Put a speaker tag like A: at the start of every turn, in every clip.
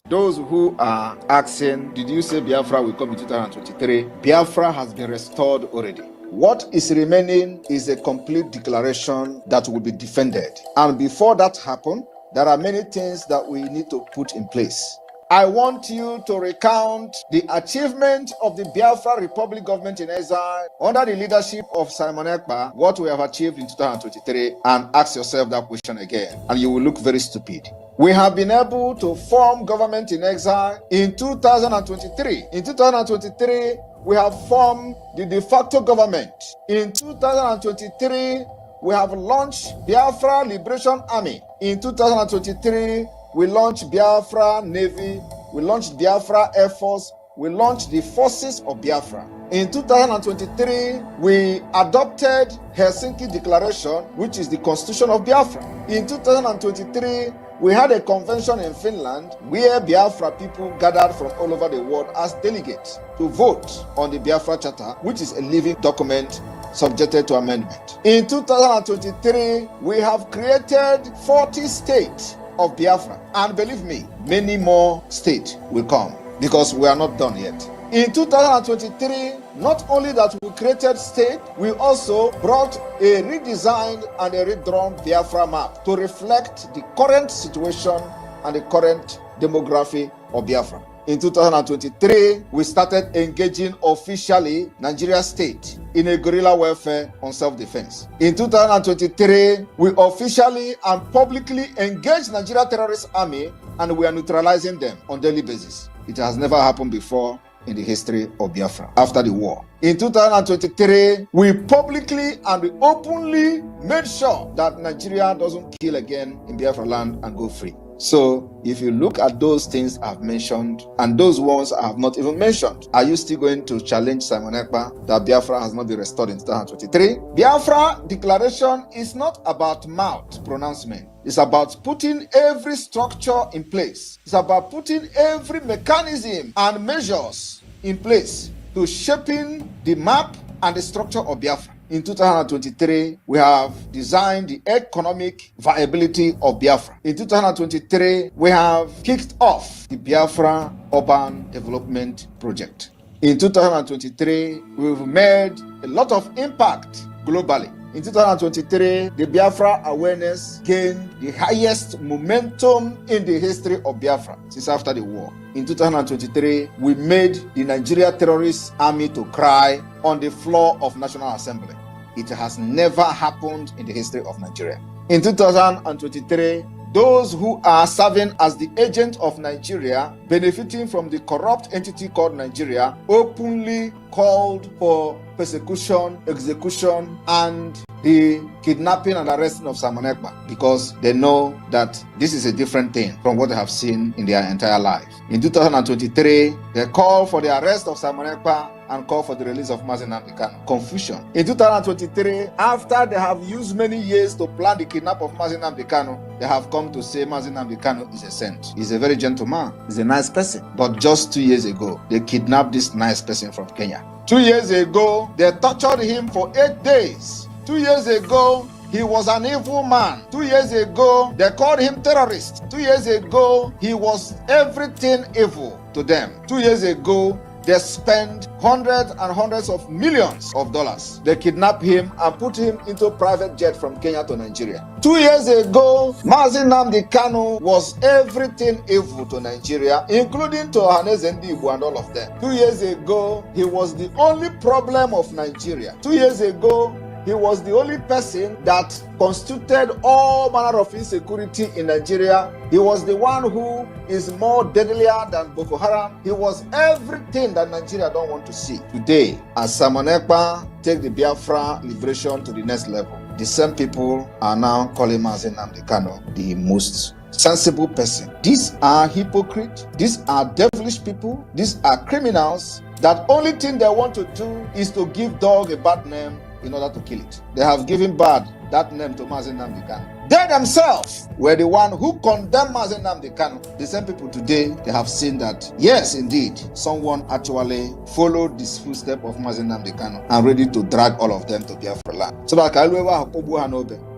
A: Those who are asking, did you say Biafra will come in 2023? Biafra has been restored already. What is remaining is a complete declaration that will be defended. And before that happens, there are many things that we need to put in place. I want you to recount the achievement of the Biafra Republic government in exile under the leadership of Simon Ekpa, what we have achieved in 2023, and ask yourself that question again, and you will look very stupid. We have been able to form government in exile in 2023. In 2023, we have formed the de facto government. In 2023, we have launched Biafra Liberation Army. In 2023, we launched Biafra Navy, we launched Biafra Air Force, we launched the forces of Biafra. In 2023, we adopted Helsinki Declaration, which is the constitution of Biafra. In 2023, we had a convention in Finland where Biafra people gathered from all over the world as delegates to vote on the Biafra Charter, which is a living document subjected to amendment. In 2023, we have created 40 states of Biafra. And believe me, many more states will come because we are not done yet. In 2023, not only that we created state, we also brought a redesigned and a redrawn Biafra map to reflect the current situation and the current demography of Biafra. In 2023, we started engaging officially Nigeria state in a guerrilla warfare on self-defense. In 2023, we officially and publicly engaged Nigeria terrorist army, and we are neutralizing them on daily basis. It has never happened before in the history of Biafra after the war. In 2023, we publicly and we openly made sure that Nigeria doesn't kill again in Biafra land and go free. So, if you look at those things I've mentioned and those ones I have not even mentioned, are you still going to challenge Simon Ekpa that Biafra has not been restored in 2023? Biafra declaration is not about mouth pronouncement. It's about putting every structure in place. It's about putting every mechanism and measures in place to shaping the map and the structure of Biafra. In 2023, we have designed the economic viability of Biafra. In 2023, we have kicked off the Biafra Urban Development Project. In 2023, we've made a lot of impact globally. In 2023, the Biafra awareness gained the highest momentum in the history of Biafra since after the war. In 2023, we made the Nigeria terrorist army to cry on the floor of National Assembly. It has never happened in the history of Nigeria. In 2023, those who are serving as the agent of Nigeria, benefiting from the corrupt entity called Nigeria, openly called for persecution, execution, and the kidnapping and arresting of Simon Ekpa because they know that this is a different thing from what they have seen in their entire life. In 2023, they call for the arrest of Simon Ekpa and call for the release of Mazi Nnamdi Kanu. Confusion. In 2023, after they have used many years to plan the kidnap of Mazi Nnamdi Kanu, they have come to say Mazi Nnamdi Kanu is a saint. He's a very gentle man. He's a nice person. But just 2 years ago, they kidnapped this nice person from Kenya. 2 years ago, they tortured him for 8 days. 2 years ago, he was an evil man. 2 years ago, they called him terrorist. 2 years ago, he was everything evil to them. 2 years ago, they spent hundreds and hundreds of millions of dollars. They kidnapped him and put him into a private jet from Kenya to Nigeria. 2 years ago, Mazi Nnamdi Kanu was everything evil to Nigeria, including to Ohanaeze Ndigbo and all of them. 2 years ago, he was the only problem of Nigeria. 2 years ago, he was the only person that constituted all manner of insecurity in Nigeria. He was the one who is more deadlier than Boko Haram. He was everything that Nigeria don't want to see. Today, as Simon Ekpa take the Biafra liberation to the next level, the same people are now calling Mazi Nnamdi Kanu the most sensible person. These are hypocrites. These are devilish people. These are criminals that only thing they want to do is to give dog a bad name in order to kill it. They have given bad that name to Mazi Nnamdi Kanu. They themselves were the one who condemned Mazi Nnamdi Kanu. The same people today, they have seen that, yes, indeed, someone actually followed this footstep of Mazi Nnamdi Kanu and ready to drag all of them to Biafra land. So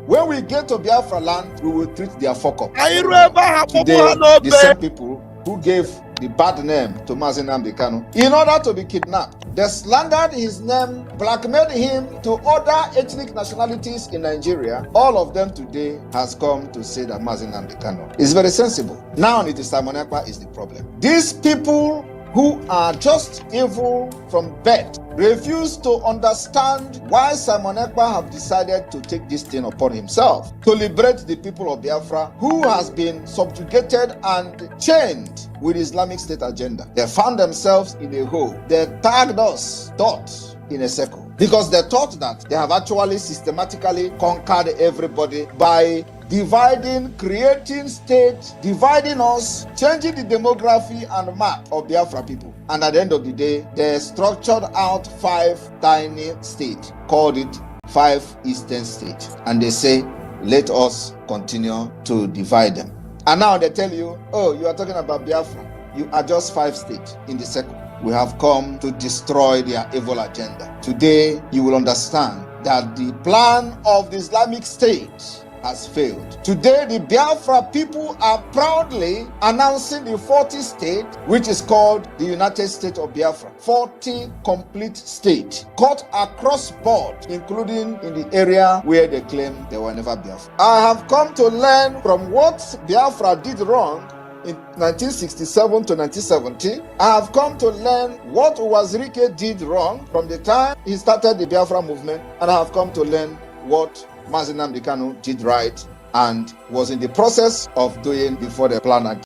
A: when we get to Biafra land, we will treat their fuck up. Today, the same people who gave the bad name to Mazi Nnamdi Kanu in order to be kidnapped. They slandered his name, blackmailed him to other ethnic nationalities in Nigeria. All of them today has come to say that Mazi Nnamdi Kanu is very sensible. Now it is Simon Ekpa is the problem. These people who are just evil from birth refuse to understand why Simon Ekpa have decided to take this thing upon himself to liberate the people of Biafra who has been subjugated and chained with Islamic State agenda. They found themselves in a hole. They tagged us, thought, in a circle, because they thought that they have actually systematically conquered everybody by dividing, creating state, dividing us, changing the demography and map of Biafra people. And at the end of the day, they structured out 5 tiny states, called it 5 Eastern states. And they say, let us continue to divide them. And now they tell you, oh, you are talking about Biafra. You are just 5 states in the circle. We have come to destroy their evil agenda. Today, you will understand that the plan of the Islamic State has failed. Today, the Biafra people are proudly announcing the 40th state, which is called the United States of Biafra. 40 complete states, cut across board, including in the area where they claim they were never Biafra. I have come to learn from what Biafra did wrong in 1967 to 1970. I have come to learn what Wazirike did wrong from the time he started the Biafra movement, and I have come to learn what Mazi Nnamdi Kanu did right and was in the process of doing before the plan.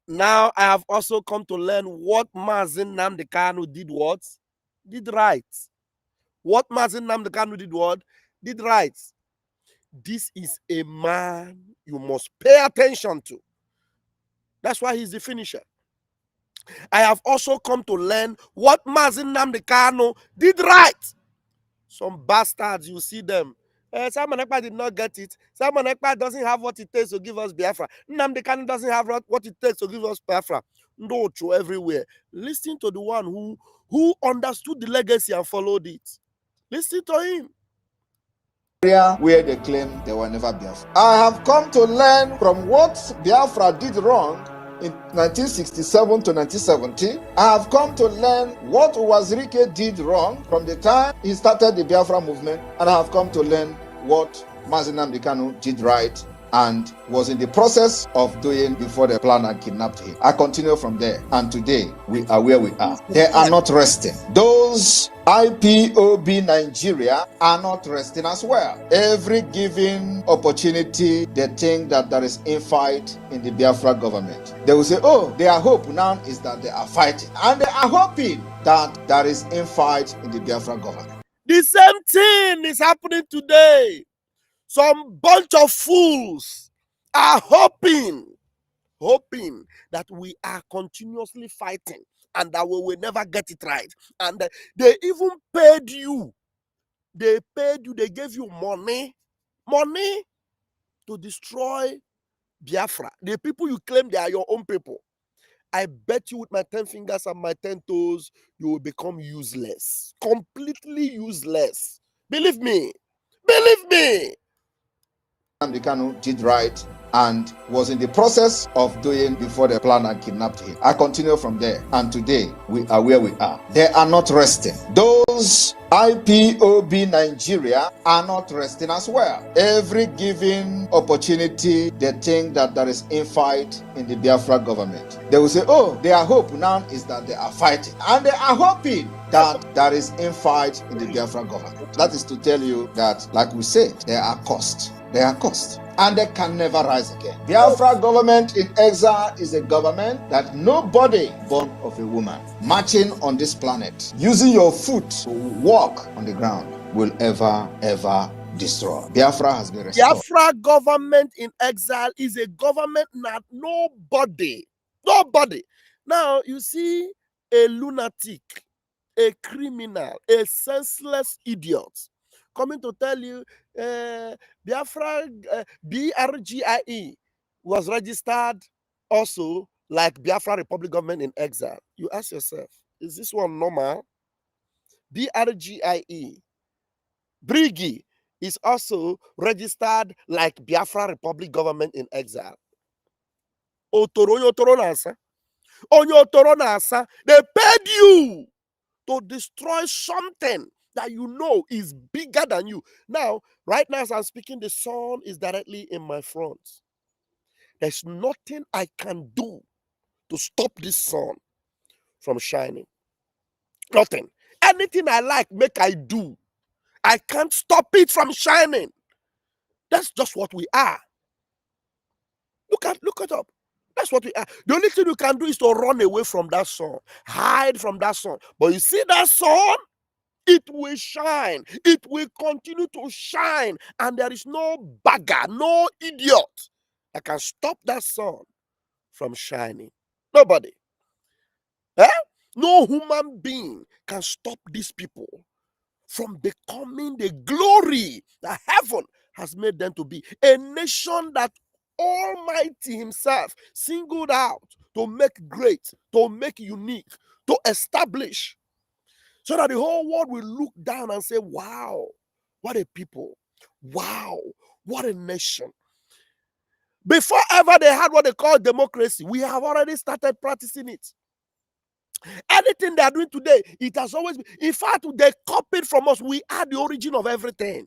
B: Now I have also come to learn what Mazi Nnamdi Kanu did what? Did right. What Mazi Nnamdi Kanu did what? Did right. This is a man you must pay attention to. That's why he's the finisher. I have also come to learn what Mazi Nnamdi Kanu did right. Some bastards, you see them. Simon Ekpa did not get it. Simon Ekpa doesn't have what it takes to give us Biafra. Nnamdi Kanu doesn't have what it takes to give us Biafra. No, true everywhere. Listen to the one who understood the legacy and followed it. Listen to him.
A: Where they claim they were never Biafra. I have come to learn from what Biafra did wrong in 1967 to 1970. I have come to learn what Wazirike did wrong from the time he started the Biafra movement, and I have come to learn what Mazi Nnamdi Kanu did right and was in the process of doing before the plan and kidnapped him. I continue from there, and today we are where we are. They are not resting. Those IPOB Nigeria are not resting as well. Every given opportunity, they think that there is infight in the Biafra government. They will say, oh, their hope now is that they are fighting. And they are hoping that there is infight in the Biafra government.
B: The same thing is happening today. Some bunch of fools are hoping that we are continuously fighting and that we will never get it right. And they even paid you. They gave you money to destroy Biafra. The people you claim they are your own people. I bet you with my 10 fingers and my 10 toes, you will become useless. Completely useless. Believe me.
A: Nnamdi Kanu did right and was in the process of doing before the plan and kidnapped him. I continue from there, and today we are where we are. They are not resting. Those IPOB Nigeria are not resting as well. Every given opportunity, they think that there is infight in the Biafra government. They will say, oh, their hope now is that they are fighting, and they are hoping that there is infight in the Biafra government. That is to tell you that, like we said, they are cursed. They are cursed, and they can never rise again. Biafra government in exile is a government that nobody born of a woman marching on this planet, using your foot to walk on the ground, will ever destroy. Biafra has been restored.
B: Biafra government in exile is a government that nobody. Now, you see a lunatic, a criminal, a senseless idiot coming to tell you Biafra, BRGIE was registered also like Biafra Republic government in exile. You ask yourself, is this one normal? BRGIE, Brigi, is also registered like Biafra Republic government in exile. Otoro onye otoro na-asa. Onye otoro na-asa. They paid you to destroy something that you know is bigger than you. Now, right now as I'm speaking, the sun is directly in my front. There's nothing I can do to stop this sun from shining. Nothing. Anything I like, make I do. I can't stop it from shining. That's just what we are. Look it up. That's what we are. The only thing you can do is to run away from that sun, hide from that sun. But you see that sun, it will shine. It will continue to shine. And there is no bagger, no idiot that can stop that sun from shining. Nobody. Eh? No human being can stop these people from becoming the glory that heaven has made them to be. A nation that Almighty Himself singled out to make great, to make unique, to establish, so that the whole world will look down and say, wow, what a people. Wow, what a nation. Before ever they had what they call democracy, we have already started practicing it. Anything they are doing today, it has always been. In fact, they copied from us. We are the origin of everything.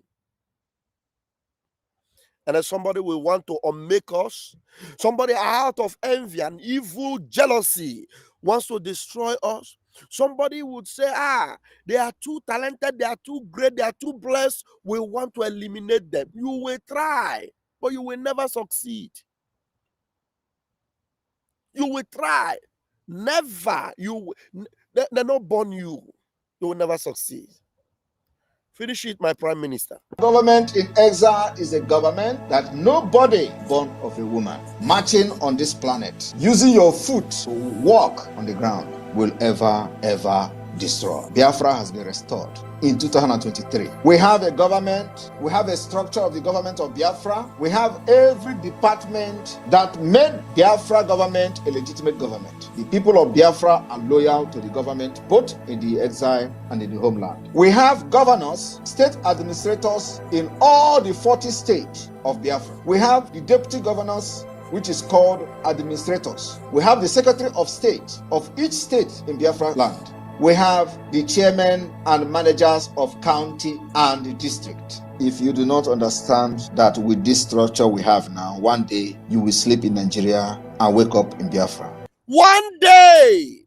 B: And then somebody will want to unmake us. Somebody out of envy and evil jealousy wants to destroy us. Somebody would say, they are too talented, they are too great, they are too blessed. We want to eliminate them. You will try, but you will never succeed. You will try. Never. They're not born you. You will never succeed. Finish it, my Prime Minister.
A: Government in exile is a government that nobody born of a woman marching on this planet, using your foot to walk on the ground, will ever destroy. Biafra has been restored in 2023. We have a government, we have a structure of the government of Biafra, we have every department that made Biafra government a legitimate government. The people of Biafra are loyal to the government, both in the exile and in the homeland. We have governors, state administrators in all the 40 states of Biafra. We have the deputy governors, which is called administrators. We have the secretary of state of each state in Biafra land. We have the chairman and managers of county and district. If you do not understand that with this structure we have now, one day you will sleep in Nigeria and wake up in Biafra.
B: One day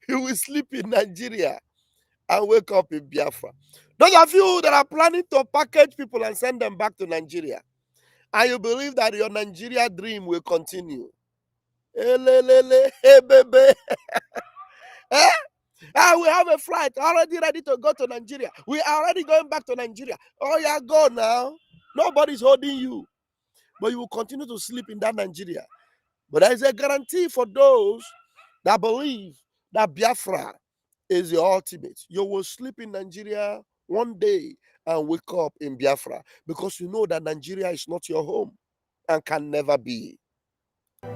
B: you will sleep in Nigeria and wake up in Biafra. Those of you that are planning to package people and send them back to Nigeria, and you believe that your Nigeria dream will continue. Hey, baby. Eh? We have a flight already ready to go to Nigeria. We are already going back to Nigeria. Oh, yeah, go now. Nobody's holding you. But you will continue to sleep in that Nigeria. But there is a guarantee for those that believe that Biafra is the ultimate. You will sleep in Nigeria one day and wake up in Biafra, because you know that Nigeria is not your home and can never be.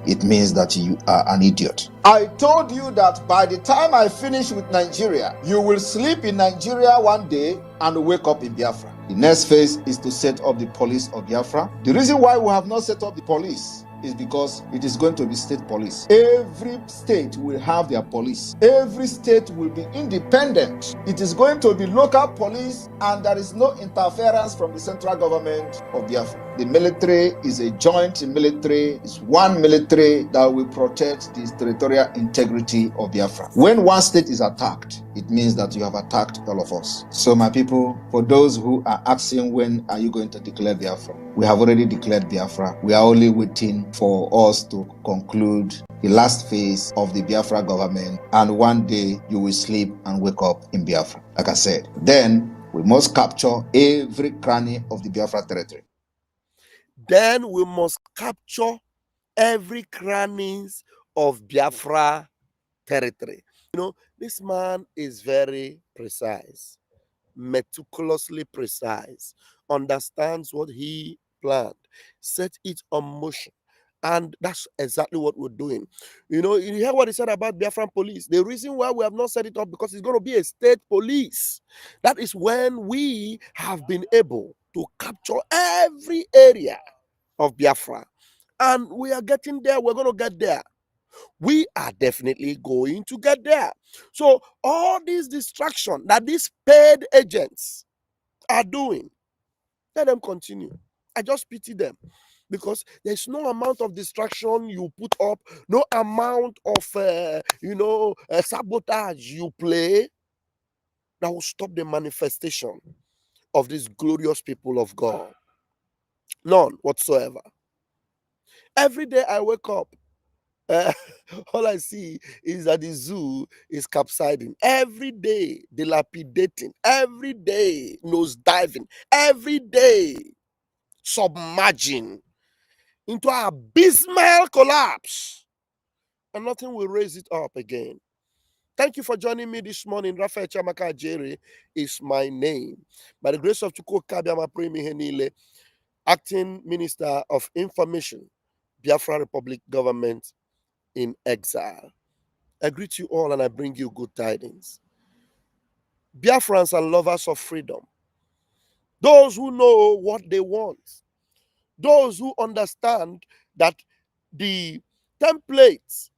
A: It means that you are an idiot. I told you that by the time I finish with Nigeria, you will sleep in Nigeria one day and wake up in Biafra. The next phase is to set up the police of Biafra. The reason why we have not set up the police is because it is going to be state police. Every state will have their police. Every state will be independent. It is going to be local police, and there is no interference from the central government of Biafra. The military is a joint military, it's one military that will protect the territorial integrity of Biafra. When one state is attacked, it means that you have attacked all of us. So my people, for those who are asking when are you going to declare Biafra, we have already declared Biafra. We are only waiting for us to conclude the last phase of the Biafra government, and one day you will sleep and wake up in Biafra. Like I said, then we must capture every cranny of the Biafra territory.
B: Then we must capture every crannies of Biafra territory. You know, this man is very precise, meticulously precise, understands what he planned, set it on motion. And that's exactly what we're doing. You know, you hear what he said about Biafran police. The reason why we have not set it up, because it's going to be a state police. That is when we have been able to capture every area of Biafra. And we are getting there. We're going to get there. We are definitely going to get there. So all these distraction that these paid agents are doing, let them continue. I just pity them, because there's no amount of distraction you put up, no amount of sabotage you play that will stop the manifestation of these glorious people of God. None whatsoever. Every day I wake up, uh, all I see is that the zoo is capsizing. Every day, dilapidating. Every day, nose diving. Every day, submerging into an abysmal collapse. And nothing will raise it up again. Thank you for joining me this morning. Raphael Chamaka Jerry is my name. By the grace of Chukwu Kabiama Premi Henile, Acting Minister of Information, Biafra Republic Government in Exile. I greet you all and I bring you good tidings. Biafrans and lovers of freedom, those who know what they want, those who understand that the templates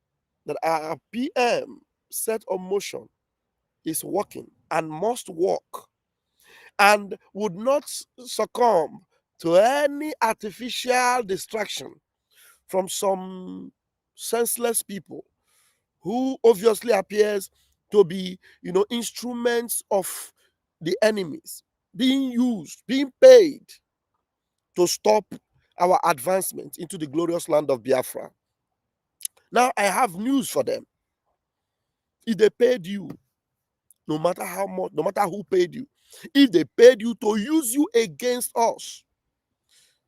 B: that our PM set on motion is working and must work, and would not succumb to any artificial distraction from some senseless people who obviously appears to be, instruments of the enemies, being used, being paid to stop our advancement into the glorious land of Biafra. Now I have news for them. If they paid you, no matter how much, no matter who paid you, if they paid you to use you against us,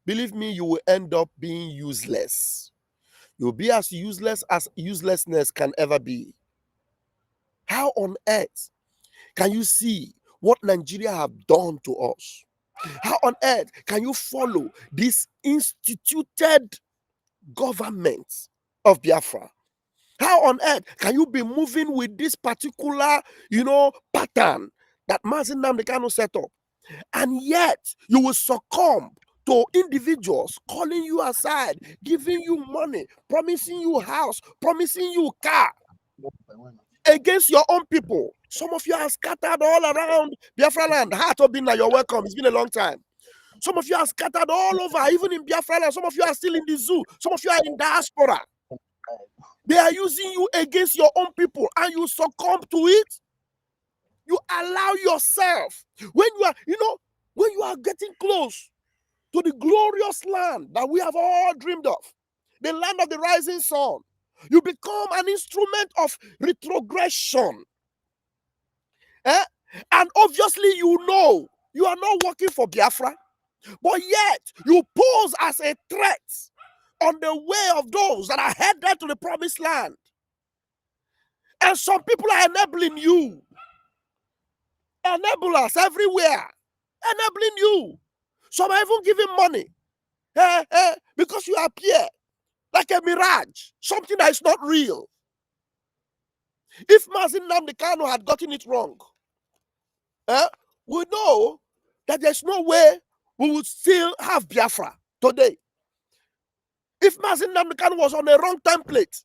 B: believe me, you will end up being useless. You'll be as uselessness can ever be. How on earth can you see what Nigeria have done to us? How on earth can you follow this instituted government of Biafra? How on earth can you be moving with this particular, pattern that Mazi Nnamdi Kanu set up? And yet you will succumb to individuals calling you aside, giving you money, promising you house, promising you car, against your own people. Some of you are scattered all around Biafra land. Heart Obinna, you're welcome. It's been a long time. Some of you are scattered all over, even in Biafra land. Some of you are still in the zoo. Some of you are in diaspora. They are using you against your own people, and you succumb to it. You allow yourself, when you are getting close to the glorious land that we have all dreamed of, the land of the rising sun, you become an instrument of retrogression. And obviously, you are not working for Biafra, but yet you pose as a threat on the way of those that are headed to the promised land. And some people are enabling you. Enablers everywhere. Enabling you. Some are even giving money. Because you appear like a mirage. Something that is not real. If Mazi Nnamdi Kanu had gotten it wrong, we know that there's no way we would still have Biafra today. If Mazi Nnamdi Kanu was on a wrong template,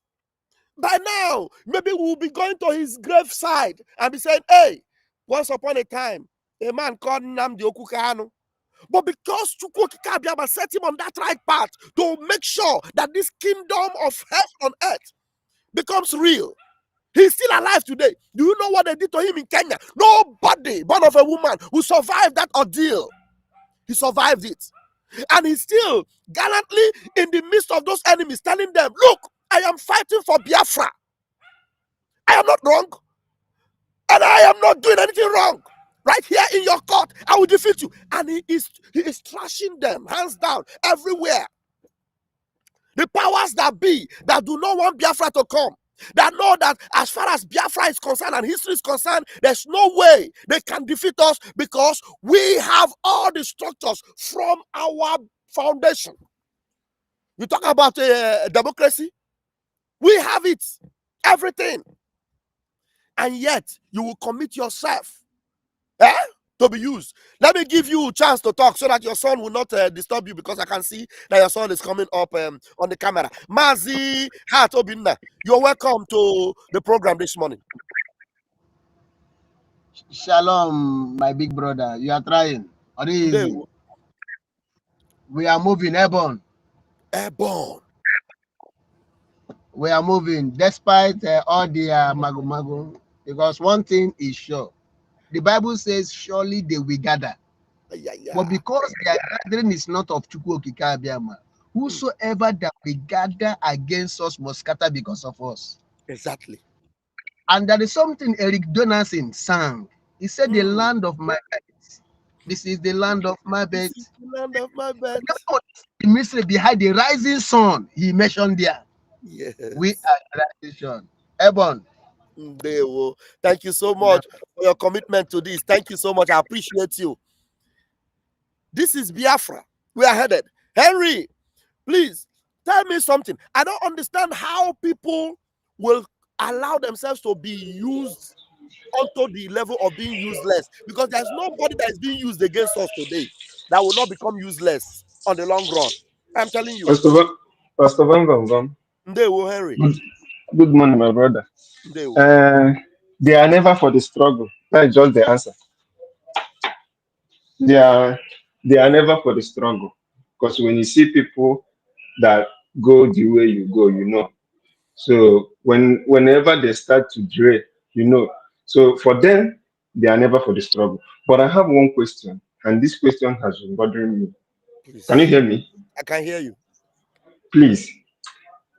B: by now, maybe we'll be going to his graveside and be saying, hey, once upon a time, a man called Nnamdi Kanu. But because Chukwu Abiyama set him on that right path to make sure that this kingdom of heaven on earth becomes real, he's still alive today. Do you know what they did to him in Kenya? Nobody born of a woman will survive that ordeal. He survived it. And he's still gallantly in the midst of those enemies telling them, look, I am fighting for Biafra. I am not wrong. And I am not doing anything wrong. Right here in your court, I will defeat you. And he is trashing them, hands down, everywhere. The powers that be, that do not want Biafra to come, that know that as far as Biafra is concerned and history is concerned, there's no way they can defeat us, because we have all the structures from our foundation. You talk about democracy, we have it, everything. And yet you will commit yourself to to be used. Let me give you a chance to talk so that your son will not disturb you, because I can see that your son is coming up on the camera. Mazi Hat Obinna, you're welcome to the program this morning.
C: Shalom, my big brother. You are trying. Are you easy? We are moving airborne.
B: Airborne.
C: We are moving despite all the mago mago. Because one thing is sure. The Bible says, surely they will gather. But because their gathering is not of Chukwu Okike Abiyama, whosoever that will gather against us must scatter because of us.
B: Exactly.
C: And there is something Eric Donaldson sang. He said, the land of my birth. This is the land of my birth.
B: This is the land of my birth.
C: The mystery behind the rising sun, he mentioned there.
B: Yes.
C: We are tradition. Ebon.
B: Thank you so much for your commitment to this. Thank you so much. I appreciate you. This is Biafra. We are headed. Henry, please tell me something. I don't understand how people will allow themselves to be used onto the level of being useless, because there's nobody that is being used against us today that will not become useless on the long run. I'm telling you.
D: Pastor Van Gong.
B: Henry.
D: Good morning, my brother. They are never for the struggle. That is just the answer. They are never for the struggle. Because when you see people that go the way you go, you know. So whenever they start to dray, you know. So for them, they are never for the struggle. But I have one question, and this question has been bothering me.
B: Please.
D: Can you hear me?
B: I can hear you.
D: Please.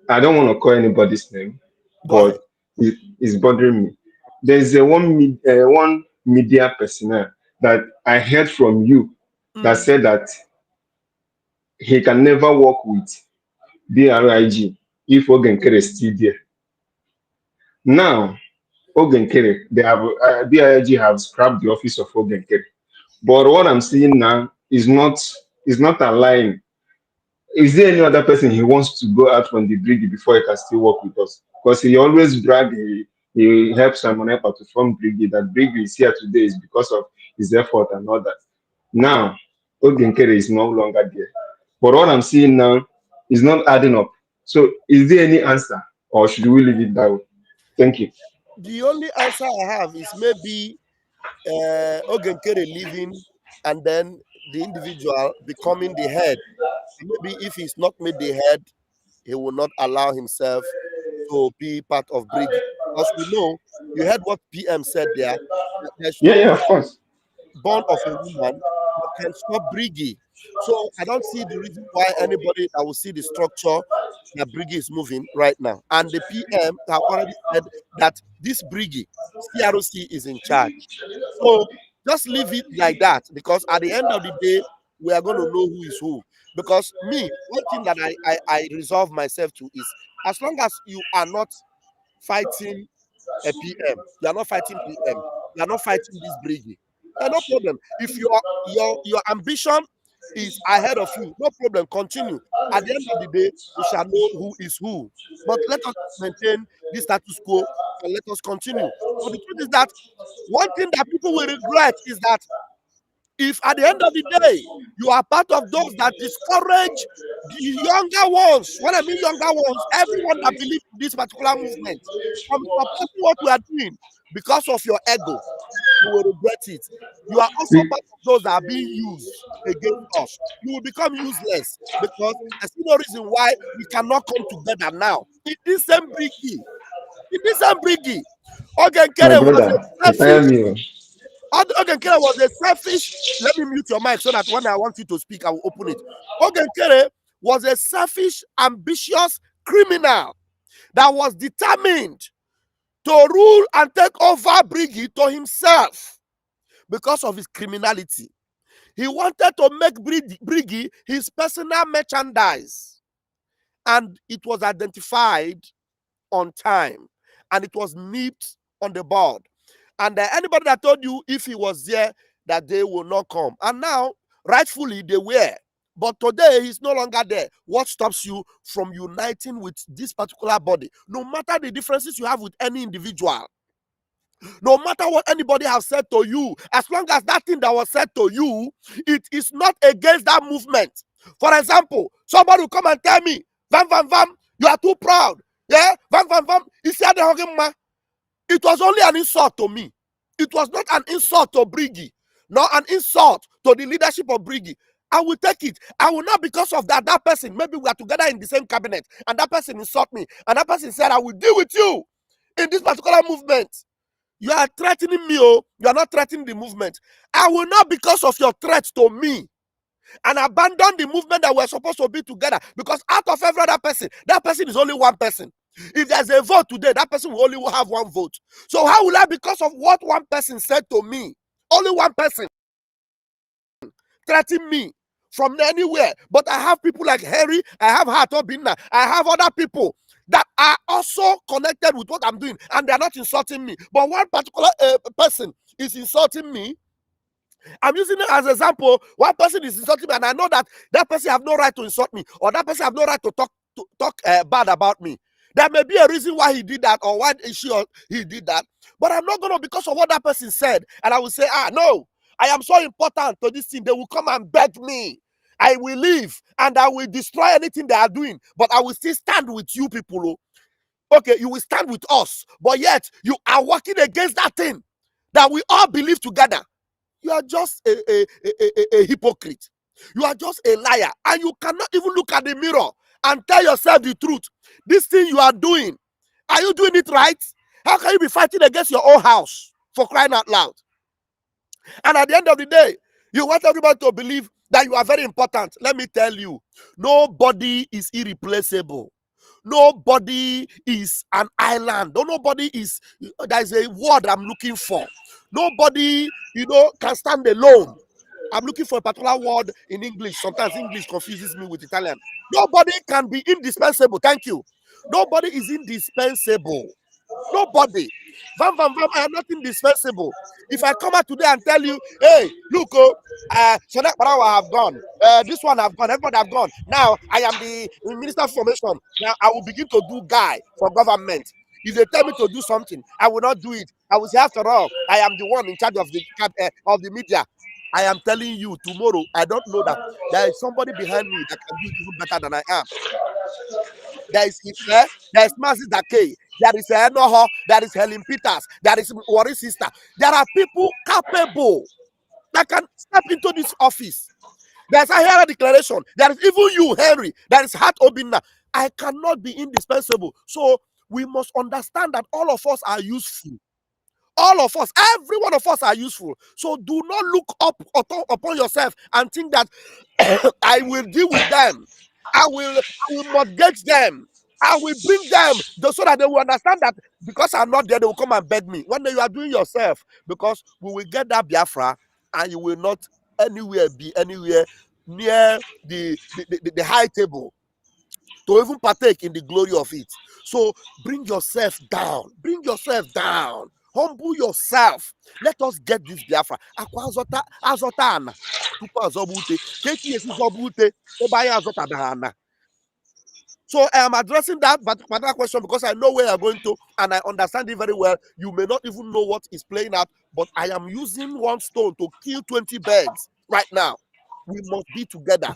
D: I don't want to call anybody's name, but it's bothering me. There's one media personnel that I heard from you that said that he can never work with BRIG if Ogenkere is still there. Now, Ogenkere, they have BRIG have scrapped the office of Ogenkere, but what I'm seeing now is not aligned. Is there any other person he wants to go out from the brig before he can still work with us? Because he always brag he helps Simon Epa to form Briggy. That Briggy is here today is because of his effort and all that. Now, Ogenkere is no longer there. But what I'm seeing now is not adding up. So is there any answer, or should we leave it that way? Thank you.
B: The only answer I have is maybe Ogenkere leaving and then the individual becoming the head. Maybe if he's not made the head, he will not allow himself to be part of Briggy. Because we know, you heard what PM said there. There's
D: of course.
B: Born of a woman that can stop Briggy. So I don't see the reason why anybody that will see the structure that Briggy is moving right now. And the PM have already said that this Briggy, CROC is in charge. So just leave it like that, because at the end of the day, we are going to know who is who. Because me, one thing that I resolve myself to is, as long as you are not fighting a PM, you are not fighting PM, you are not fighting this Briggy, no problem. If your ambition is ahead of you, no problem, continue. At the end of the day, we shall know who is who. But let us maintain this status quo and let us continue. But the truth is that one thing that people will regret is that if at the end of the day you are part of those that discourage the younger ones, when I mean younger ones, everyone that believes in this particular movement, from supporting what we are doing because of your ego, you will regret it. You are also part of those that are being used against us. You will become useless, because I see no reason why we cannot come together now. In this same Briggy, Ogenkere was a selfish. Let me mute your mic so that when I want you to speak, I will open it. Ogenkere was a selfish, ambitious criminal that was determined to rule and take over Briggy to himself because of his criminality. He wanted to make Briggy his personal merchandise, and it was identified on time, and it was nipped on the bud. And anybody that told you if he was there that they will not come, and now rightfully they were, but today he's no longer there. What stops you from uniting with this particular body, no matter the differences you have with any individual? No matter what anybody has said to you, as long as that thing that was said to you, it is not against that movement. For example, somebody will come and tell me, Vam Vam Vam, you are too proud. Yeah, Vam Vam Vam. It was only an insult to me. It was not an insult to Briggy, nor an insult to the leadership of Briggy. I will take it. I will not, because of that person. Maybe we are together in the same cabinet, and that person insult me, and that person said, I will deal with you in this particular movement. You are threatening me, oh, you are not threatening the movement. I will not, because of your threat to me, and abandon the movement that we're supposed to be together, because out of every other person, that person is only one person. If there's a vote today, that person will only have one vote. So how will I, because of what one person said to me, only one person, threaten me from anywhere? But I have people like Harry, I have Hato Binna, I have other people that are also connected with what I'm doing, and they're not insulting me. But one particular person is insulting me. I'm using it as an example. One person is insulting me, and I know that that person have no right to insult me, or that person have no right to talk bad about me. There may be a reason why he did that, or why she or he did that. But I'm not going to, because of what that person said, and I will say, no, I am so important to this thing. They will come and beg me. I will leave, and I will destroy anything they are doing, but I will still stand with you people. Oh. Okay, you will stand with us, but yet you are working against that thing that we all believe together. You are just a hypocrite. You are just a liar, and you cannot even look at the mirror and tell yourself the truth. This thing you are doing, are you doing it right? How can you be fighting against your own house, for crying out loud? And at the end of the day, you want everybody to believe that you are very important. Let me tell you, nobody is irreplaceable. Nobody is an island. Nobody is, there is a word I'm looking for. Nobody, can stand alone. I'm looking for a particular word in English. Sometimes English confuses me with Italian. Nobody can be indispensable. Thank you. Nobody is indispensable. Nobody. Vam Vam Vam, I am not indispensable. If I come out today and tell you, hey, look, Shanak Barawa have gone, this one have gone, everybody have gone. Now I am the Minister of Information. Now I will begin to do guy for government. If they tell me to do something, I will not do it. I will say, after all, I am the one in charge of the media. I am telling you, tomorrow, I don't know that there is somebody behind me that can do it even better than I am. There is Ife, there is Mazi Dake, there is Enoho, there is Helen Peters, there is Wari Sister. There are people capable that can step into this office. There's a Hera declaration. There is even you, Henry. There is Hat Obinna. I cannot be indispensable. So we must understand that all of us are useful. All of us, every one of us are useful. So do not look up upon yourself and think that I will deal with them. I will mortgage them. I will bring them so that they will understand that because I'm not there, they will come and beg me. One day you are doing yourself, because we will get that Biafra and you will not be anywhere near the high table to even partake in the glory of it. So bring yourself down. Bring yourself down. Humble yourself. Let us get this Biafra. Akwa azota ana. Tupu azobute. Keki esi zobute. Ebaya azota bahana. So I am addressing that particular question because I know where you're going to, and I understand it very well. You may not even know what is playing out, but I am using one stone to kill 20 birds right now. We must be together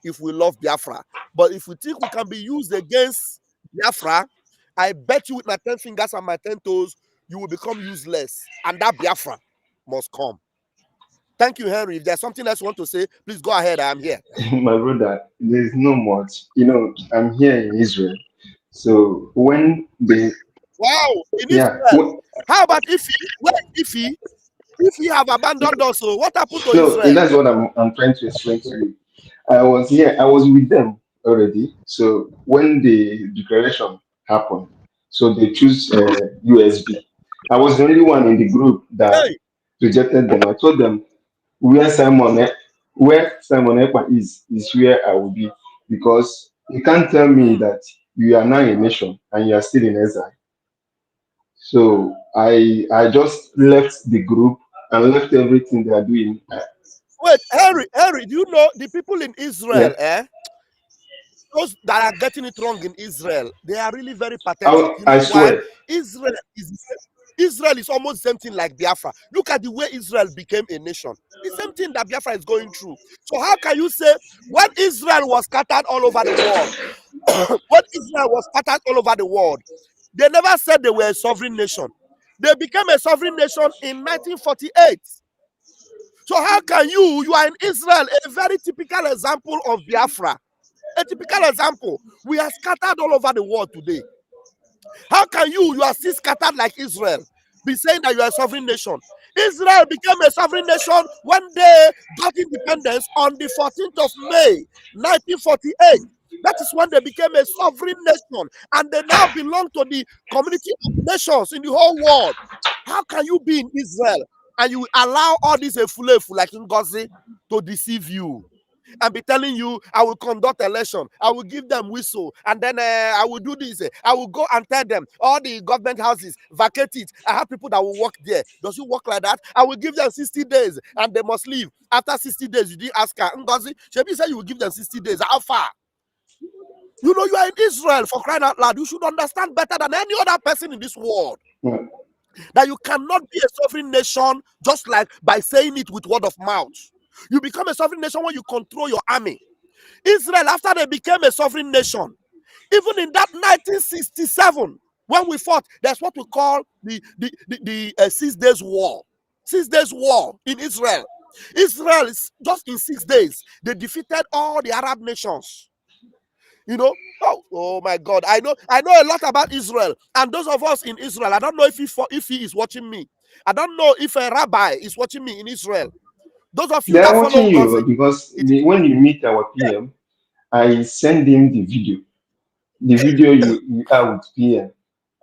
B: if we love Biafra. But if we think we can be used against Biafra, I bet you with my 10 fingers and my 10 toes, you will become useless. And that Biafra must come. Thank you, Henry. If there's something else you want to say, please go ahead. I am here.
D: My brother, there's no much. I'm here in Israel. So when they,
B: Wow, in
D: yeah,
B: Israel. How about Ifi? Where is Ifi? Ifi have abandoned us. So what happened to
D: so
B: Israel?
D: that's what I'm trying to explain to you. I was with them already. So when the declaration happened, so they choose USB. I was the only one in the group that
B: Hey,
D: rejected them. I told them where Simon Ekpa is where I will be, because you can't tell me that you are now a nation and you are still in exile. So I just left the group and left everything they are doing.
B: wait, Henry, do you know the people in
D: Yeah,
B: Israel, those that are getting it wrong in Israel, they are really very pathetic. You
D: I
B: know why?
D: swear.
B: Israel Israel is almost the same thing like Biafra. Look at the way Israel became a nation. The same thing that Biafra is going through. So how can you say when Israel was scattered all over the world, when Israel was scattered all over the world, they never said they were a sovereign nation. They became a sovereign nation in 1948. So how can you are in Israel, a very typical example of Biafra, a typical example. We are scattered all over the world today. How can you are still scattered like Israel, be saying that you are a sovereign nation? Israel became a sovereign nation when they got independence on the 14th of May, 1948. That is when they became a sovereign nation, and they now belong to the community of nations in the whole world. How can you be in Israel and you allow all these efulefu like Ngozi to deceive you and be telling you, I will conduct election, I will give them whistle, and then I will do this. I will go and tell them all the government houses, vacate it. I have people that will work there. Does it work like that? I will give them 60 days and they must leave. After 60 days, you didn't ask her, Ngozi, Shebi said you will give them 60 days. How far? You know, you are in Israel, for crying out loud. You should understand better than any other person in this world that you cannot be a sovereign nation just like by saying it with word of mouth. You become a sovereign nation when you control your army. Israel, after they became a sovereign nation, even in that 1967, when we fought, that's what we call the 6 days war. 6 days war in Israel. Israel is just in 6 days, they defeated all the Arab nations. You know, oh my God, I know a lot about Israel, and those of us in Israel, I don't know if he is watching me. I don't know if a rabbi is watching me in Israel. Those of you
D: They
B: that
D: are
B: follow
D: watching you
B: Ngozi,
D: because when you meet our PM, I send him the video you are with PM.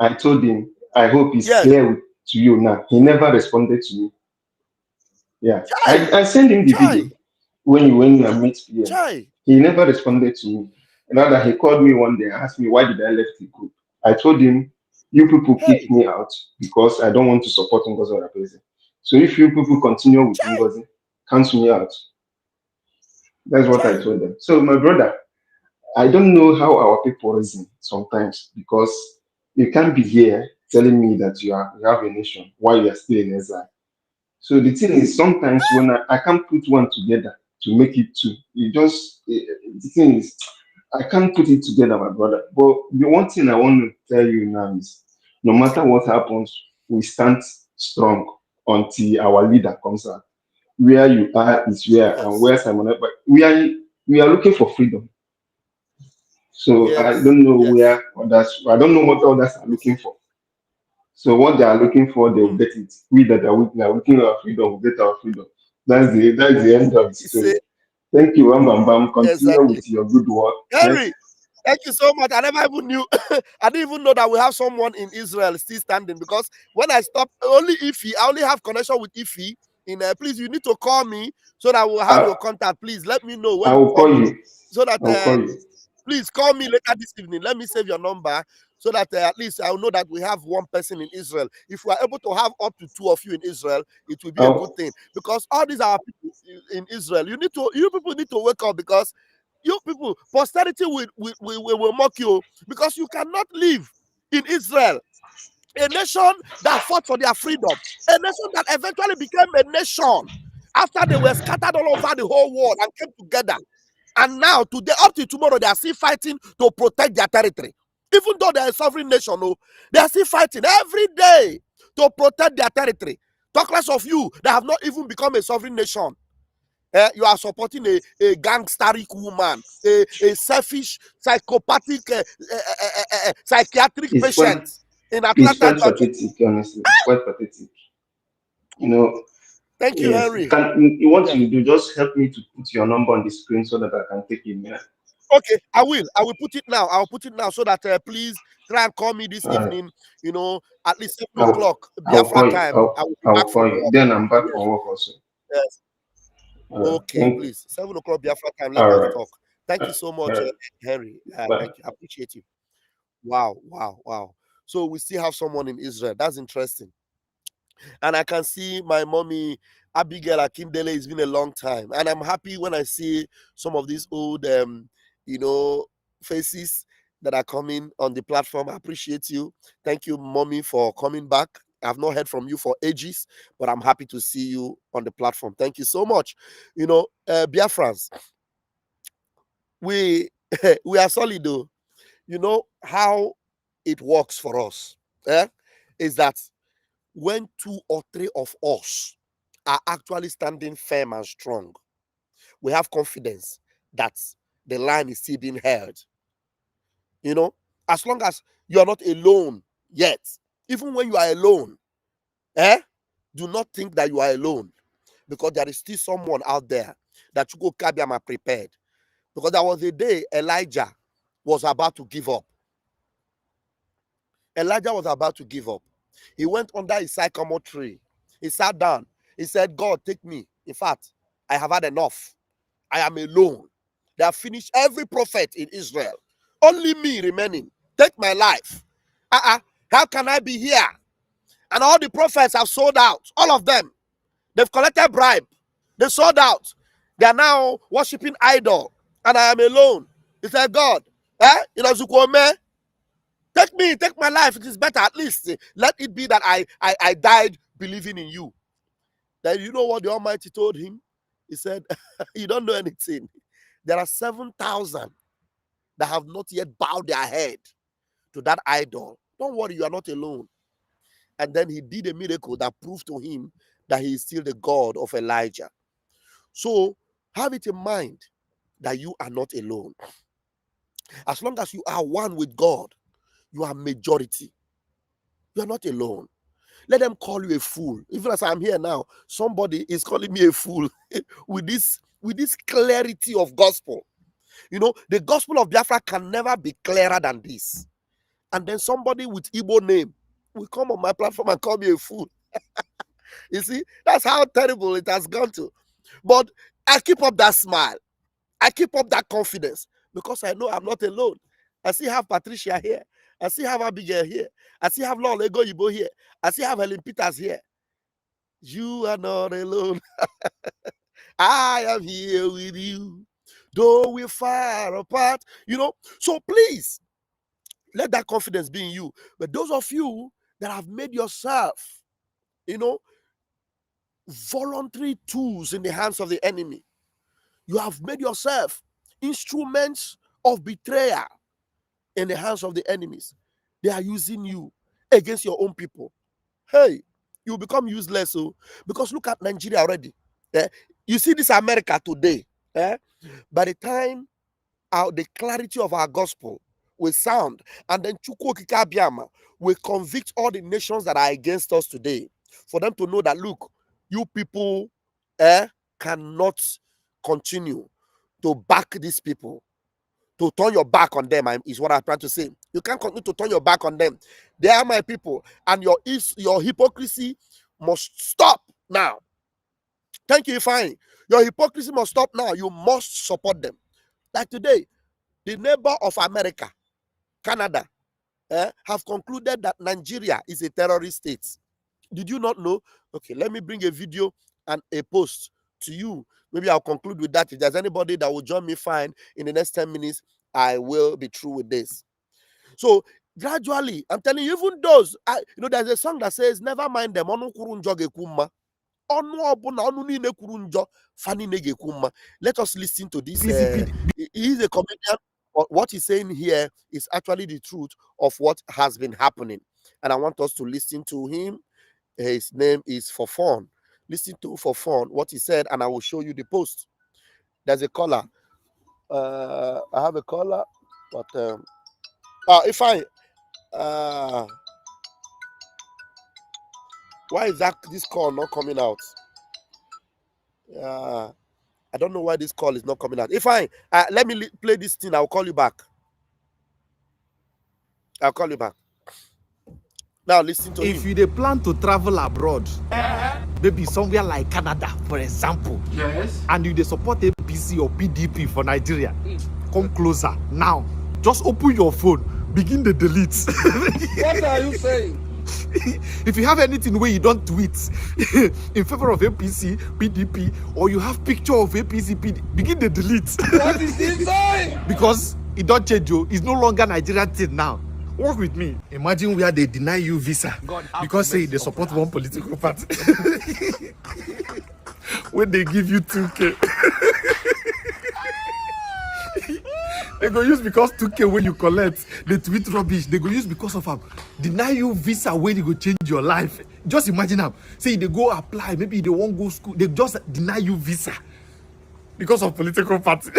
D: I told him, I hope it's
B: yes,
D: clear to you now. He never responded to me. Yeah,
B: chai,
D: I sent him the video
B: chai,
D: when you meet PM.
B: chai,
D: He never responded to me. And now that he called me one day and asked me why did I left the group. I told him, you people kicked
B: chai,
D: me out because I don't want to support Ngozi Orakeze. So if you people continue with
B: chai,
D: Ngozi, cancel me out. That's what I
B: chai.
D: told them. So my brother, I don't know how our people reason sometimes because you can't be here telling me that you have a nation while you are still in exile. So the thing is, sometimes when I can't put one together to make it two, the thing is, I can't put it together, my brother. But the one thing I want to tell you now is, no matter what happens, we stand strong until our leader comes out. Where you are is where, and
B: Yes,
D: where Simon, but we are looking for freedom. So I
B: yes,
D: don't know
B: yes.
D: where others. I don't know what others are looking for. So what they are looking for, they will
B: Hmm.
D: get it. We that are looking at our freedom, will get our freedom. That's the end of the
B: You say
D: story. Thank you, Bam Bam. Continue
B: exactly.
D: with your good work. Yes.
B: Henry, thank you so much. I never even knew. I didn't even know that we have someone in Israel still standing because when I stopped, only Ifi, I only have connection with Ifi. Please, you need to call me so that we'll have your
D: I,
B: contact. Please let me know when
D: I
B: you
D: will
B: call
D: call
B: me
D: you.
B: so that
D: I will call you.
B: please call me later this evening. Let me save your number so that at least I'll know that we have one person in Israel. If we are able to have up to 2 of you in Israel, it will be a good
D: I'll,
B: thing because all these are people in Israel. You people need to wake up because you people, posterity will mock you because you cannot live in Israel, a nation that fought for their freedom, a nation that eventually became a nation after they were scattered all over the whole world and came together. And now, today, up to tomorrow, they are still fighting to protect their territory. Even though they are a sovereign nation, oh, they are still fighting every day to protect their territory. Talk less of you that have not even become a sovereign nation. You are supporting a gangsteric woman, a selfish, psychopathic, psychiatric
D: it's quite,
B: patient in
D: it's
B: Atlanta,
D: quite
B: Georgia.
D: pathetic, honestly. It's quite pathetic. You know,
B: Thank you,
D: yes.
B: Henry.
D: What
B: Yeah.
D: you do, just help me to put your number on the screen so that I can take it. Yeah.
B: Okay, I will. I will put it now. I'll put it now so that please try and call me this
D: All right.
B: evening. At least 7
D: I'll,
B: o'clock
D: I'll
B: Biafra
D: call you.
B: time. I will be
D: I'll
B: back from
D: call you.
B: work.
D: Then I'm back
B: Yes,
D: from work also.
B: yes.
D: All right.
B: Okay, please. 7 o'clock Biafra time. Let
D: All
B: us
D: right.
B: talk. Thank
D: All
B: you so much,
D: right.
B: Henry.
D: Bye.
B: Thank you. I appreciate you. Wow, wow, wow. So we still have someone in Israel. That's interesting. And I can see my mommy Abigail Akindele. It's been a long time, and I'm happy when I see some of these old, you know, faces that are coming on the platform. I appreciate you. Thank you, mommy, for coming back. I've not heard from you for ages, but I'm happy to see you on the platform. Thank you so much. You know, Biafrans, we we are solid though. You know how it works for us, is that when 2 or 3 of us are actually standing firm and strong, we have confidence that the line is still being held. You know, as long as you are not alone yet, even when you are alone, do not think that you are alone, because there is still someone out there that you go Kabiama prepared. Because there was a day Elijah was about to give up. Elijah was about to give up. He went under a sycamore tree. He sat down. He said, God, take me. In fact, I have had enough. I am alone. They have finished every prophet in Israel. Only me remaining. Take my life. How can I be here? And all the prophets have sold out. All of them. They've collected bribe. They sold out. They are now worshiping idol. And I am alone. He said, God, take me, take my life. It is better. At least let it be that I died believing in you. Then you know what the Almighty told him? He said, you don't know anything. There are 7,000 that have not yet bowed their head to that idol. Don't worry, you are not alone. And then he did a miracle that proved to him that he is still the God of Elijah. So have it in mind that you are not alone. As long as you are one with God, you are majority. You are not alone. Let them call you a fool. Even as I'm here now, somebody is calling me a fool with this clarity of gospel. You know, the gospel of Biafra can never be clearer than this. And then somebody with Igbo name will come on my platform and call me a fool. You see, that's how terrible it has gone to. But I keep up that smile. I keep up that confidence because I know I'm not alone. I still have Patricia here. I still have Abigail here. I still have Lord Lego Yibo here. I still have Helen Peters here. You are not alone. I am here with you, though we're far apart. You know, so please let that confidence be in you. But those of you that have made yourself, you know, voluntary tools in the hands of the enemy, you have made yourself instruments of betrayal in the hands of the enemies. They are using you against your own people. Hey, you become useless. So, because look at Nigeria already. You see this America today. By the time the clarity of our gospel will sound, and then Chukwokika Biama will convict all the nations that are against us today, for them to know that, look, you people cannot continue to back these people. To turn your back on them is what I'm trying to say. You can't continue to turn your back on them. They are my people, and your hypocrisy must stop now. Thank you, fine. Your hypocrisy must stop now. You must support them. Like today, the neighbor of America, Canada, have concluded that Nigeria is a terrorist state. Did you not know? Okay, let me bring a video and a post to you. Maybe I'll conclude with that. If there's anybody that will join me, fine. In the next 10 minutes, I will be through with this. So gradually, I'm telling you, even those, there's a song that says, never mind them. Let us listen to this. He's a comedian. What he's saying here is actually the truth of what has been happening. And I want us to listen to him. His name is For Fun. Listen to For Fun what he said, and I will show you the post. There's a caller. I have a caller, but if I why is this call not coming out? I don't know why this call is not coming out. If I let me play this thing, I'll call you back. I'll call you back. Now listen to him.
E: If you plan to travel abroad, maybe somewhere like Canada, for example,
F: yes,
E: and you support APC or PDP for Nigeria, come closer now. Just open your phone, begin the delete.
F: What are you saying?
E: If you have anything where you don't tweet in favor of APC, PDP, or you have picture of APC, PDP, begin the delete.
F: What is he saying?
E: Because it don't change you. It's no longer Nigerian thing now. Work with me. Imagine where they deny you visa because say they support one political party. When they give you 2K. They go use because 2K when you collect, they tweet rubbish. They go use because of deny you visa when you go change your life. Just imagine them. Say they go apply, maybe they won't go school. They just deny you visa because of political party.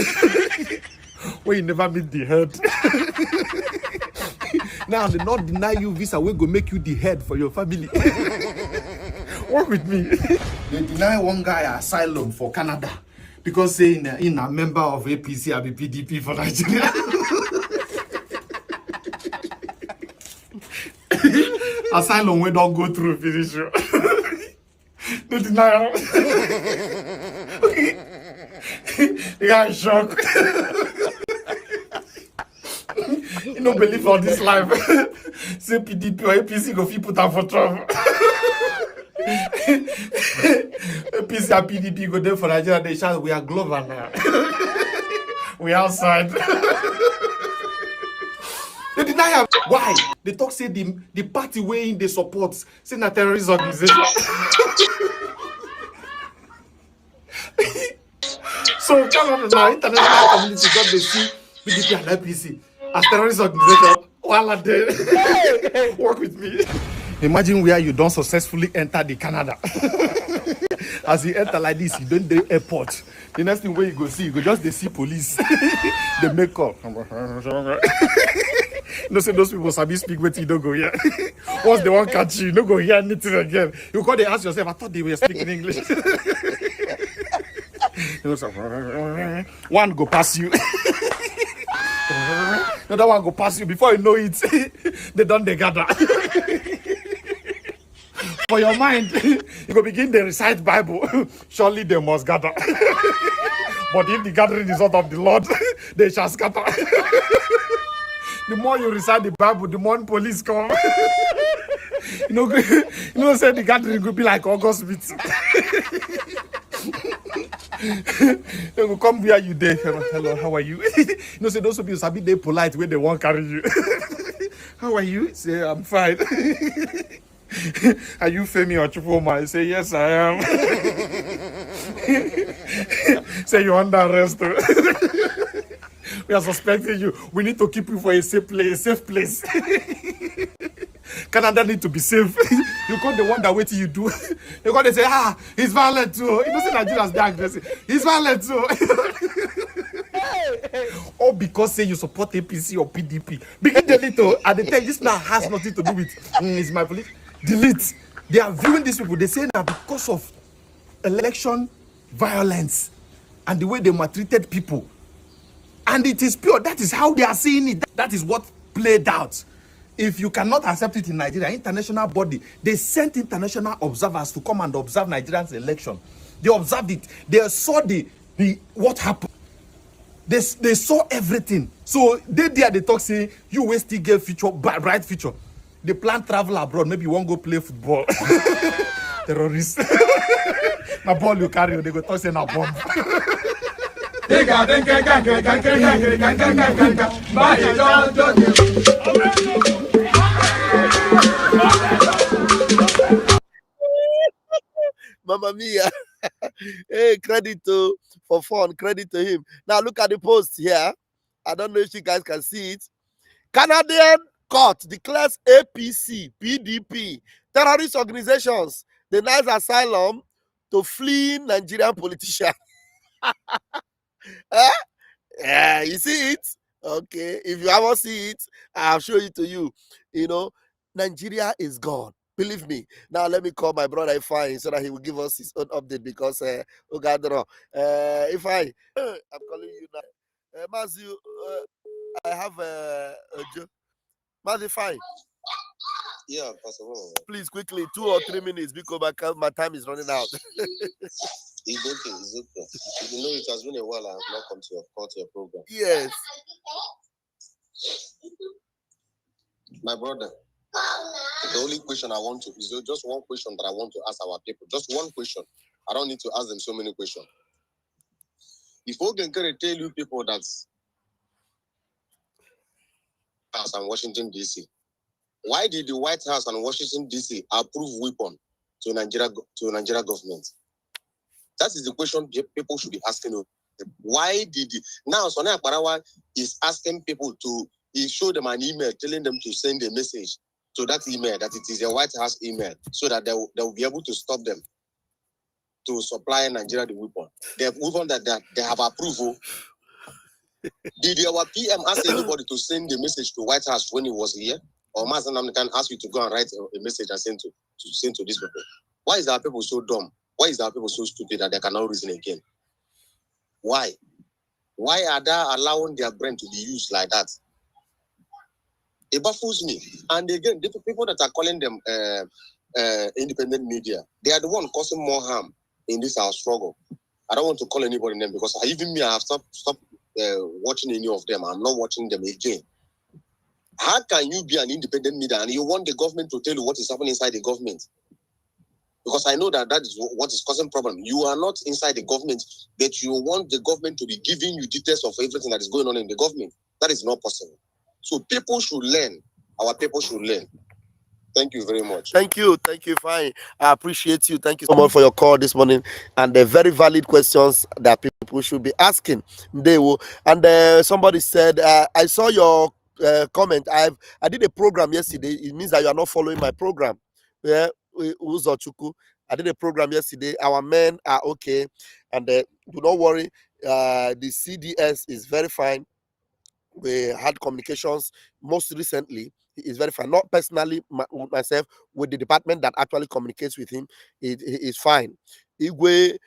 E: When you never meet the head. Now they not deny you visa, we go make you the head for your family. Work with me. They deny one guy asylum for Canada because saying in a member of APC or PDP for Nigeria. Asylum we don't go through finish. They deny him. They got shocked. You don't believe on this life. Say PDP or APC go fit put out for trouble. APC and PDP go there for Nigeria. They shout, we are global now. We outside. They deny him. Why? They talk say the party way in they support say na terrorist organization. So Canada now international community got they see PDP and APC as terrorist organization. While they work with me. Imagine where you don't successfully enter the Canada. As you enter like this, you don't the airport. The next thing where you go see, you go just they see police. They make up. No say those people sabi speak but you don't go here. Once they won't catch you, you don't go hear anything again. You go they ask yourself, I thought they were speaking English. One go pass you. Another one go pass you. Before you know it, they done the gather. For your mind, you go begin to recite Bible. Surely they must gather. But if the gathering is not of the Lord, they shall scatter. The more you recite the Bible, the more police come. You know, say the gathering could be like August meeting. They will come where you there. Hello, how are you? You know, say those people sabi they polite when they won't carry you. How are you? Say I'm fine. Are you Femi or Chupoma? I say yes, I am. Say you're under arrest. We are suspecting you. We need to keep you for a safe place. Canada need to be safe. You can't wonder what you do. You can't say, he's violent too. You know, say Nigerians they aggressive. He's violent too. All because say you support APC or PDP. Begin delete. At the time, this now has nothing to do with it's my police. Delete. They are viewing these people. They say now because of election violence and the way they maltreated people. And it is pure. That is how they are seeing it. That is what played out. If you cannot accept it in Nigeria, international body, they sent international observers to come and observe Nigeria's election. They observed it. They saw the what happened. They saw everything. So they talk say you will still get future, bright future. They plan travel abroad. Maybe you won't go play football. Terrorists. My ball you carry, they go talk say na bomb.
B: Mamma mia. Hey, credit for fun. Credit to him. Now look at the post here. I don't know if you guys can see it. Canadian court declares APC, PDP, terrorist organizations denies asylum to fleeing Nigerian politician. Yeah, you see it? Okay. If you haven't seen it, I'll show it to you. You know, Nigeria is gone. Believe me. Now let me call my brother Ifai so that he will give us his own update because Ifai, I'm calling you now. Mazu, I have a joke. Mazu Ifai.
G: Yeah, possible.
B: Please quickly, 2 or 3 minutes because my time is running out.
G: It's okay. You know, it has been a while I have not come to your program.
B: Yes.
G: My brother, the only question I want to is just one question that I want to ask our people. Just one question. I don't need to ask them so many questions. If we can tell you people that House and Washington D.C. Why did the White House and Washington D.C. approve weapon to Nigeria government? That is the question people should be asking. Why did now Sonia Akbarawa is asking people to show them an email telling them to send a message to that email that it is a White House email so that they will be able to stop them to supply Nigeria the weapon. The weapon that they have approval. Did our PM ask anybody to send a message to White House when he was here? Or Master can ask you to go and write a message and send to these people? Why is our people so dumb? Why is our people so stupid that they cannot reason again? Why? Why are they allowing their brain to be used like that? It baffles me. And again, the people that are calling them independent media, they are the one causing more harm in this our struggle. I don't want to call anybody name because even me, I have stopped watching any of them. I'm not watching them again. How can you be an independent media and you want the government to tell you what is happening inside the government? Because I know that is what is causing problem. You are not inside the government, but you want the government to be giving you details of everything that is going on in the government. That is not possible. So people should learn. Our people should learn. Thank you very much.
B: Thank you, fine. I appreciate you. Thank you so much for your call this morning and the very valid questions that people should be asking. They will. And somebody said, I saw your comment. I did a program yesterday. It means that you are not following my program. Yeah, Uzochukwu. I did a program yesterday. Our men are okay, and do not worry. The CDS is very fine. We had communications most recently. He is very fine. Not personally myself, with the department that actually communicates with him. It is fine. Igwe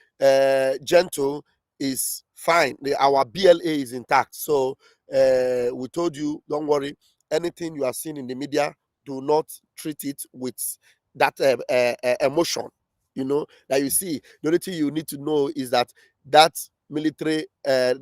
B: Gentle is fine. Our BLA is intact. So we told you, don't worry. Anything you are seeing in the media, do not treat it with that emotion. You know that you see. The only thing you need to know is that military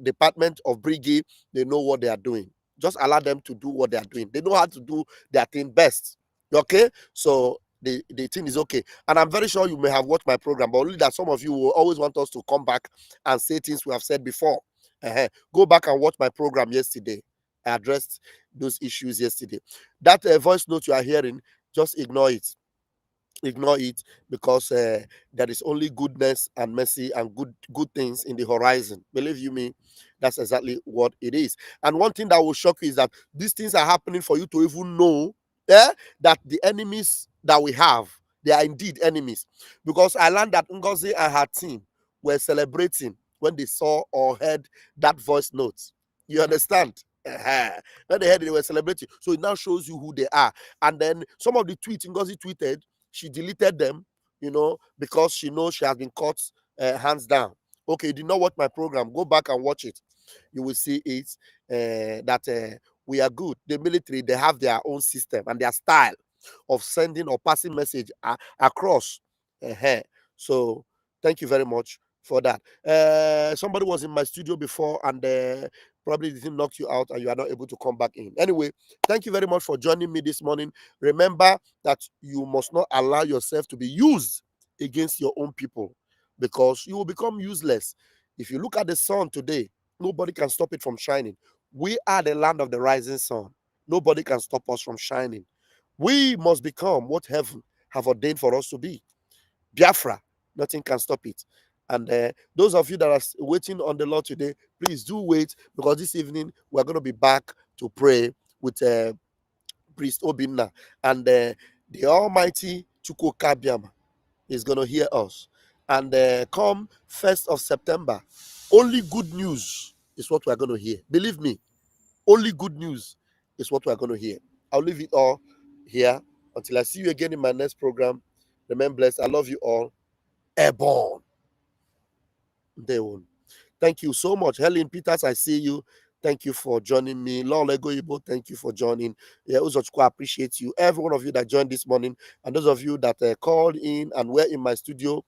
B: department of brigade, they know what they are doing. Just allow them to do what they are doing. They know how to do their thing best. Okay, so the thing is okay. And I'm very sure you may have watched my program, but only that some of you will always want us to come back and say things we have said before. Go back and watch my program yesterday. I addressed those issues yesterday. That voice note you are hearing, just ignore it. Ignore it, because there is only goodness and mercy and good things in the horizon. Believe you me, that's exactly what it is. And one thing that will shock you is that these things are happening for you to even know that the enemies that we have, they are indeed enemies. Because I learned that Ngozi and her team were celebrating when they saw or heard that voice note. You understand? When they heard it, they were celebrating. So it now shows you who they are. And then some of the tweets Ngozi tweeted, she deleted them, because she knows she has been caught hands down. Okay, you did not watch my program. Go back and watch it. You will see it that we are good. The military, they have their own system and their style of sending or passing message across. So thank you very much for that. Somebody was in my studio before and probably didn't knock you out and you are not able to come back in. Anyway, thank you very much for joining me this morning. Remember that you must not allow yourself to be used against your own people, because you will become useless. If you look at the sun today, nobody can stop it from shining. We are the land of the rising sun. Nobody can stop us from shining. We must become what heaven have ordained for us to be. Biafra, nothing can stop it. And those of you that are waiting on the Lord today, please do wait, because this evening we're going to be back to pray with Priest Obinna, and the Almighty Chukwukabiama is going to hear us. And come 1st of September, only good news is what we're going to hear. Believe me, only good news is what we're going to hear. I'll leave it all here until I see you again in my next program. Remain blessed. I love you all. Airborne. Thank you so much. Helen Peters, I see you. Thank you for joining me. Lola Goibo, thank you for joining. Yeah, Uzochukwu, appreciate you. Every one of you that joined this morning, and those of you that called in and were in my studio,